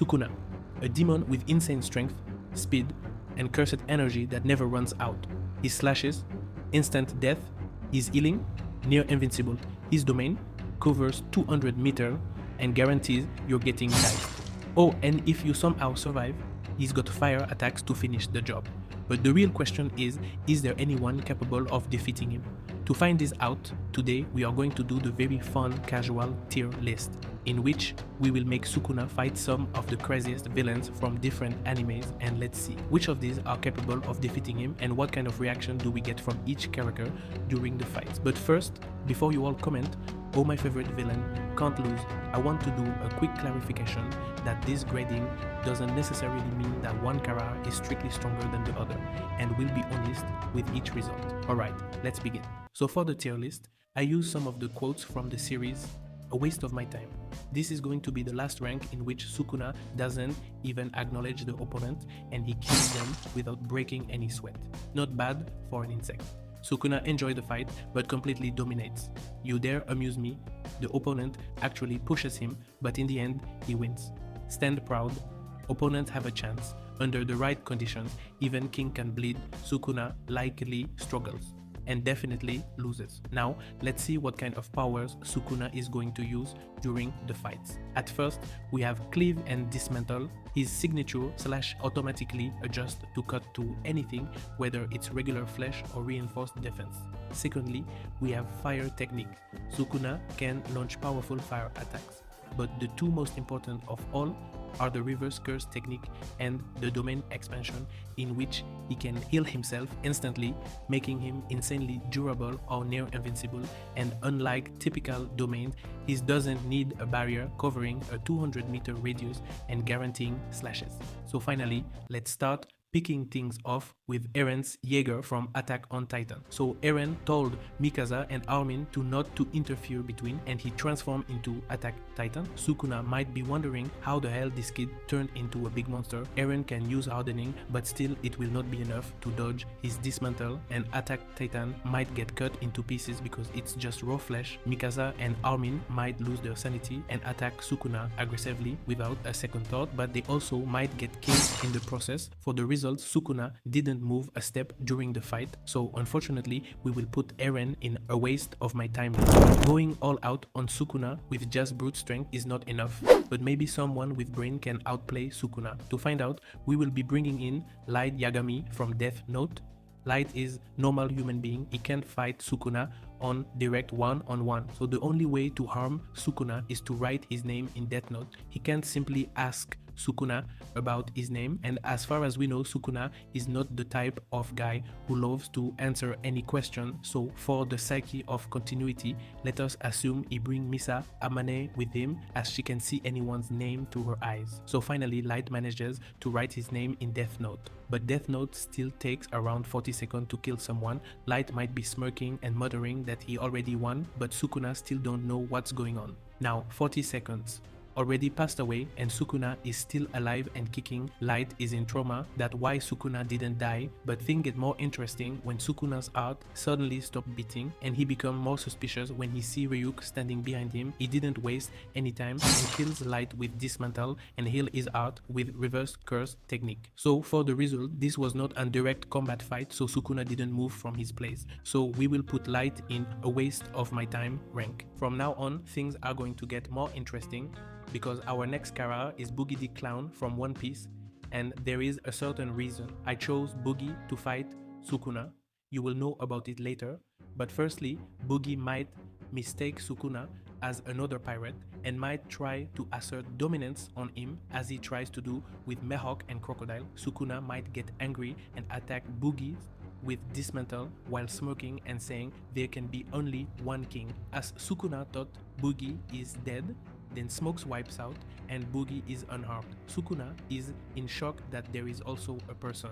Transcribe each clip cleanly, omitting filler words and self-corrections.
Sukuna, a demon with insane strength, speed, and cursed energy that never runs out. His slashes, instant death, his healing, near invincible. His domain covers 200 meters and guarantees you're getting died. Oh, and if you somehow survive, he's got fire attacks to finish the job. But the real question is there anyone capable of defeating him? To find this out, today we are going to do the very fun casual tier list, in which we will make Sukuna fight some of the craziest villains from different animes, and let's see which of these are capable of defeating him and what kind of reaction do we get from each character during the fights. But first, before you all comment, oh my favorite villain can't lose, I want to do a quick clarification that this grading doesn't necessarily mean that one character is strictly stronger than the other, and we'll be honest with each result. Alright, let's begin. So for the tier list, I use some of the quotes from the series A Waste of My Time. This is going to be the last rank in which Sukuna doesn't even acknowledge the opponent and he kills them without breaking any sweat. Not bad for an insect. Sukuna enjoys the fight but completely dominates. You dare amuse me? The opponent actually pushes him, but in the end he wins. Stand proud. Opponents have a chance. Under the right conditions, even King can bleed. Sukuna likely struggles and definitely loses. Now, let's see what kind of powers Sukuna is going to use during the fights. At first, we have Cleave and Dismantle. His signature / automatically adjust to cut to anything, whether it's regular flesh or reinforced defense. Secondly, we have Fire Technique. Sukuna can launch powerful fire attacks. But the two most important of all are the Reverse Curse technique and the Domain Expansion, in which he can heal himself instantly, making him insanely durable or near invincible, and unlike typical domains, he doesn't need a barrier covering a 200-meter radius and guaranteeing slashes. So finally, let's start picking things off with Eren Yeager from Attack on Titan. So Eren told Mikasa and Armin to not to interfere between, and he transformed into Attack Titan. Sukuna might be wondering how the hell this kid turned into a big monster. Eren can use hardening, but still it will not be enough to dodge his dismantle, and Attack Titan might get cut into pieces because it's just raw flesh. Mikasa and Armin might lose their sanity and attack Sukuna aggressively without a second thought, but they also might get killed in the process. For the result, Sukuna didn't move a step during the fight, so unfortunately we will put Eren in a waste of my time. Going all out on Sukuna with just brute strength is not enough, but maybe someone with brain can outplay Sukuna. To find out, we will be bringing in Light Yagami from Death Note. Light is normal human being. He can't fight Sukuna on direct one-on-one. So the only way to harm Sukuna is to write his name in Death Note. He can't simply ask Sukuna about his name, and as far as we know, Sukuna is not the type of guy who loves to answer any question. So for the psyche of continuity, let us assume he brings Misa Amane with him, as she can see anyone's name through her eyes. So finally, Light manages to write his name in Death Note, but Death Note still takes around 40 seconds to kill someone. Light might be smirking and muttering that he already won, but Sukuna still don't know what's going on. Now 40 seconds already passed away and Sukuna is still alive and kicking. Light is in trauma that why Sukuna didn't die, but things get more interesting when Sukuna's heart suddenly stopped beating, and he becomes more suspicious when he sees Ryuk standing behind him. He didn't waste any time and kills Light with Dismantle and heal his heart with Reverse Curse technique. So for the result, this was not a direct combat fight, so Sukuna didn't move from his place. So we will put Light in a waste of my time rank. From now on, things are going to get more interesting, because our next character is Buggy D Clown from One Piece, and there is a certain reason I chose Buggy to fight Sukuna. You will know about it later, but firstly, Buggy might mistake Sukuna as another pirate and might try to assert dominance on him as he tries to do with Mihawk and Crocodile. Sukuna might get angry and attack Buggy with Dismantle while smirking and saying there can be only one king. As Sukuna thought Buggy is dead, then Smokes wipes out and Buggy is unharmed. Sukuna is in shock that there is also a person.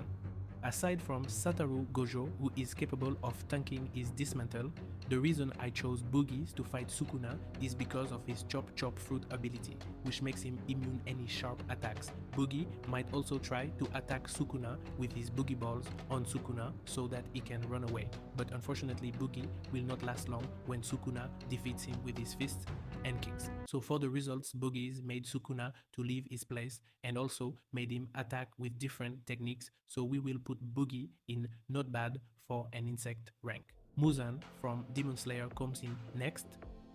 Aside from Satoru Gojo, who is capable of tanking his Dismantle, the reason I chose Buggy to fight Sukuna is because of his Chop Chop Fruit ability, which makes him immune any sharp attacks. Buggy might also try to attack Sukuna with his Boogie Balls on Sukuna so that he can run away, but unfortunately Buggy will not last long when Sukuna defeats him with his fists and kicks. So for the results, Buggy made Sukuna to leave his place and also made him attack with different techniques. So we will put Buggy in not bad for an insect rank. Muzan from Demon Slayer comes in next,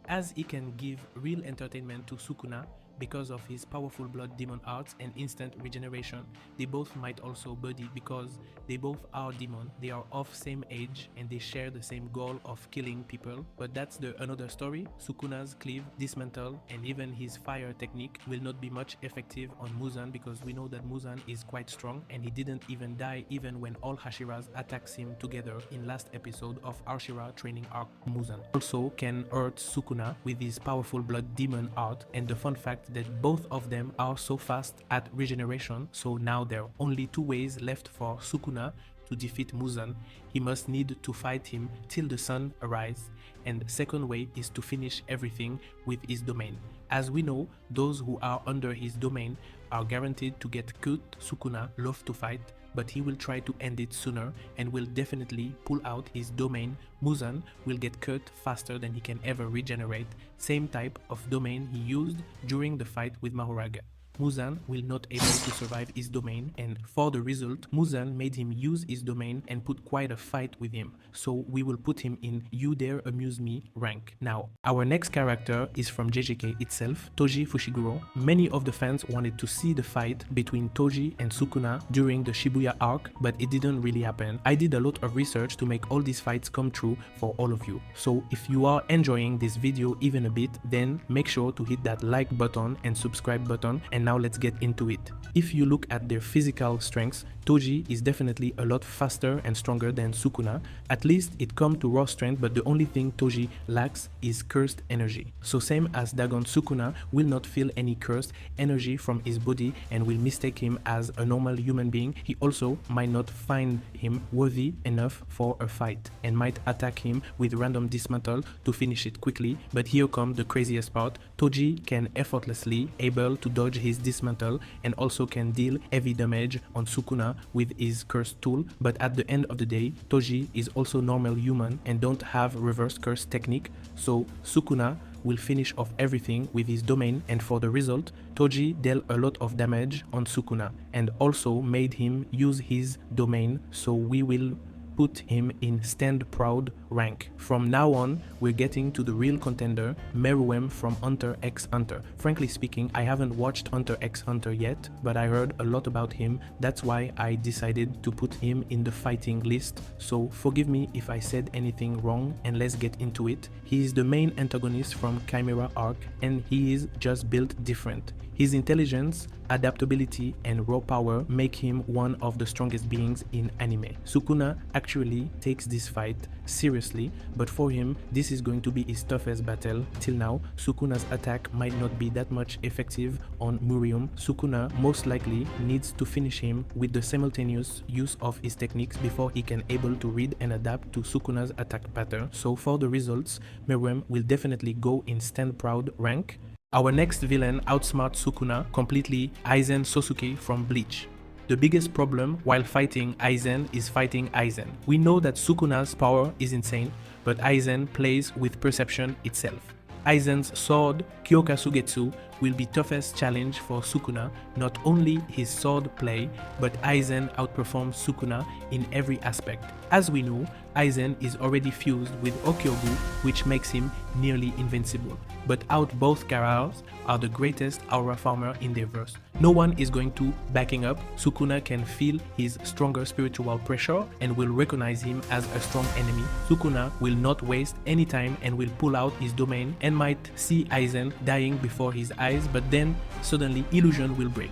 as he can give real entertainment to Sukuna because of his powerful blood demon arts and instant regeneration. They both might also buddy because they both are demon, they are of same age and they share the same goal of killing people, but that's another story. Sukuna's cleave, dismantle and even his fire technique will not be much effective on Muzan because we know that Muzan is quite strong and he didn't even die even when all Hashiras attacks him together in last episode of Hashira training arc. Muzan also can hurt Sukuna with his powerful blood demon art, and the fun fact that both of them are so fast at regeneration, so now there are only two ways left for Sukuna to defeat Muzan. He must need to fight him till the sun arises, and the second way is to finish everything with his domain. As we know, those who are under his domain are guaranteed to get cut. Sukuna loves to fight, but he will try to end it sooner and will definitely pull out his domain. Muzan will get cut faster than he can ever regenerate, same type of domain he used during the fight with Mahoraga. Muzan will not able to survive his domain, and for the result, Muzan made him use his domain and put quite a fight with him. So we will put him in You Dare Amuse Me rank. Now, our next character is from JJK itself, Toji FushiGuro. Many of the fans wanted to see the fight between Toji and Sukuna during the Shibuya arc, but it didn't really happen. I did a lot of research to make all these fights come true for all of you. So if you are enjoying this video even a bit, then make sure to hit that like button and subscribe button, and now let's get into it. If you look at their physical strengths, Toji is definitely a lot faster and stronger than Sukuna. At least it comes to raw strength, but the only thing Toji lacks is cursed energy. So same as Dagon, Sukuna will not feel any cursed energy from his body and will mistake him as a normal human being. He also might not find him worthy enough for a fight and might attack him with random dismantle to finish it quickly. But here comes the craziest part. Toji can effortlessly able to dodge his dismantle and also can deal heavy damage on Sukuna with his cursed tool, but at the end of the day, Toji is also normal human and don't have reverse curse technique, so Sukuna will finish off everything with his domain, and for the result, Toji dealt a lot of damage on Sukuna and also made him use his domain, so we will put him in Stand Proud rank. From now on, we're getting to the real contender, Mureum from Hunter x Hunter. Frankly speaking, I haven't watched Hunter x Hunter yet, but I heard a lot about him. That's why I decided to put him in the fighting list. So forgive me if I said anything wrong, and let's get into it. He is the main antagonist from Chimera arc, and he is just built different. His intelligence, adaptability, and raw power make him one of the strongest beings in anime. Sukuna actually takes this fight seriously, but for him, this is going to be his toughest battle. Till now, Sukuna's attack might not be that much effective on Mureum. Sukuna most likely needs to finish him with the simultaneous use of his techniques before he can able to read and adapt to Sukuna's attack pattern. So for the results, Mureum will definitely go in Stand Proud rank. Our next villain outsmarts Sukuna completely, Aizen Sosuke from Bleach. The biggest problem while fighting Aizen is fighting Aizen. We know that Sukuna's power is insane, but Aizen plays with perception itself. Aizen's sword, Kyoka Sugetsu, will be toughest challenge for Sukuna. Not only his sword play, but Aizen outperforms Sukuna in every aspect. As we know, Aizen is already fused with Okyogu, which makes him nearly invincible. But out both characters are the greatest aura farmer in their verse. No one is going to backing up. Sukuna can feel his stronger spiritual pressure and will recognize him as a strong enemy. Sukuna will not waste any time and will pull out his domain and might see Aizen dying before his eyes, but then suddenly illusion will break.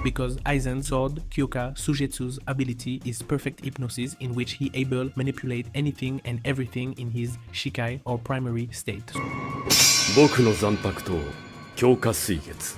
Because Aizen's sword, Kyoka Sugetsu's ability is perfect hypnosis, in which he able manipulate anything and everything in his Shikai or primary state. 僕の残白刀強化水月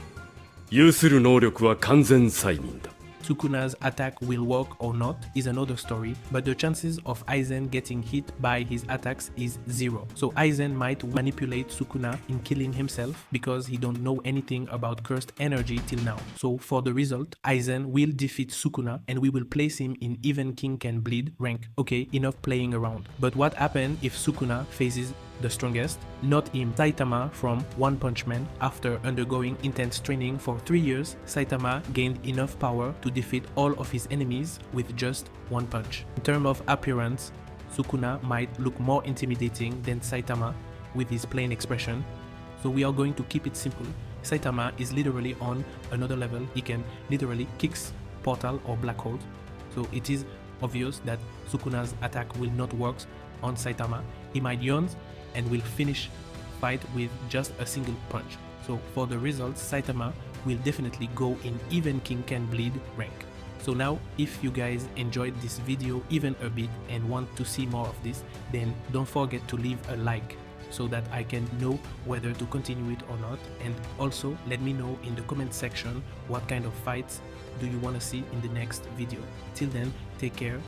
有する能力は完全催眠だ Sukuna's attack will work or not is another story, but the chances of Aizen getting hit by his attacks is 0. So Aizen might manipulate Sukuna in killing himself because he don't know anything about cursed energy till now. So for the result, Aizen will defeat Sukuna and we will place him in Even King Can Bleed rank. Okay, enough playing around. But what happens if Sukuna faces the strongest? Not him, Saitama from One Punch Man. After undergoing intense training for 3 years, Saitama gained enough power to defeat all of his enemies with just one punch. In terms of appearance, Sukuna might look more intimidating than Saitama with his plain expression. So we are going to keep it simple. Saitama is literally on another level. He can literally kicks portal or black holes. So it is obvious that Sukuna's attack will not work on Saitama. He might yawn and will finish fight with just a single punch. So for the results, Saitama will definitely go in Even King Can Bleed rank. So now, if you guys enjoyed this video even a bit and want to see more of this, then don't forget to leave a like so that I can know whether to continue it or not. And also let me know in the comment section what kind of fights do you want to see in the next video. Till then, take care.